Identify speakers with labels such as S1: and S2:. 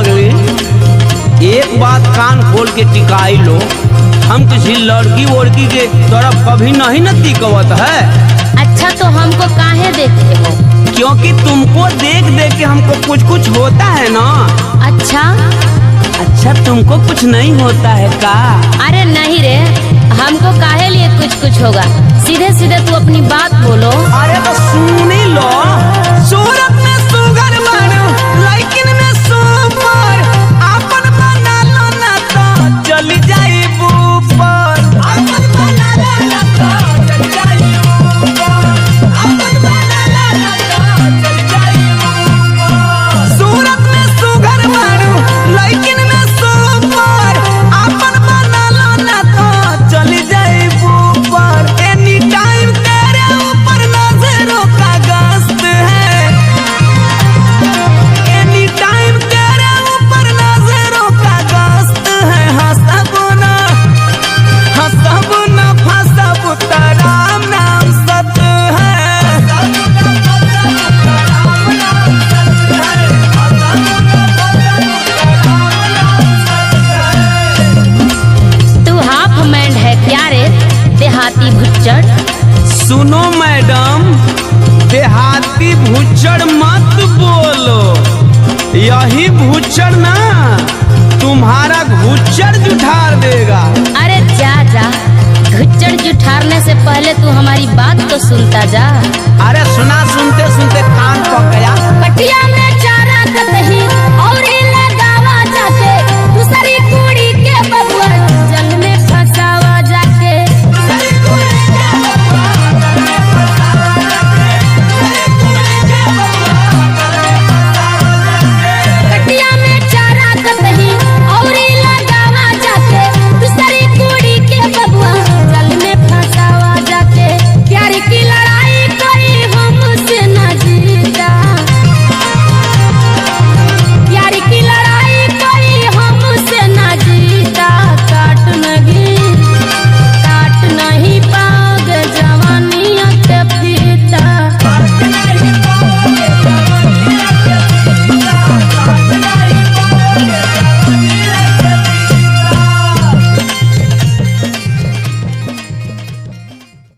S1: पगली, एक बात कान खोल के टिकाई लो, हम किसी लड़की वड़की के तरफ कभी नहीं न तिकवत है।
S2: अच्छा तो हमको काहे देखते हो?
S1: क्योंकि तुमको देख देख के हमको कुछ कुछ होता है ना।
S2: अच्छा
S1: अच्छा तुमको कुछ नहीं होता है का?
S2: अरे नहीं रे, हमको काहे लिए कुछ कुछ होगा। सीधे सीधे तू अपनी बात बोलो।
S1: अरे तो सुन ही लो। सूरत में सुगर मानो, लेकिन में सुपर, आपन बना लो ना तो चली जाई ऊपर। आपन बना लो ना तो चली जाई ऊपर। आपन बना लो ना तो चली जाई ऊपर। सूरत में सुगर मानो, लेकिन में सुपर, आपन बना लो ना तो चली जाई ऊपर। एनी टाइम तेरे ऊपर नजरों का गश्त है। एनी टाइम तेरे ऊपर नजरों का गश्त है। हंसबो ना फंसबो तेरा नाम सत है।
S2: तू हाफ मैंड है क्या रे, देहाती भुच्चड़?
S1: सुनो मैडम, देहाती भुच्चड़ मत बोलो। यही भुच्चड़ ना तुम्हारा घुच्चड़ जुठार देगा।
S2: अरे जा जा, घुच्चड़ जुठारने से पहले तू हमारी बात तो सुनता जा।
S1: अरे सुना, सुनते सुनते कान पक गया।
S2: पटिया में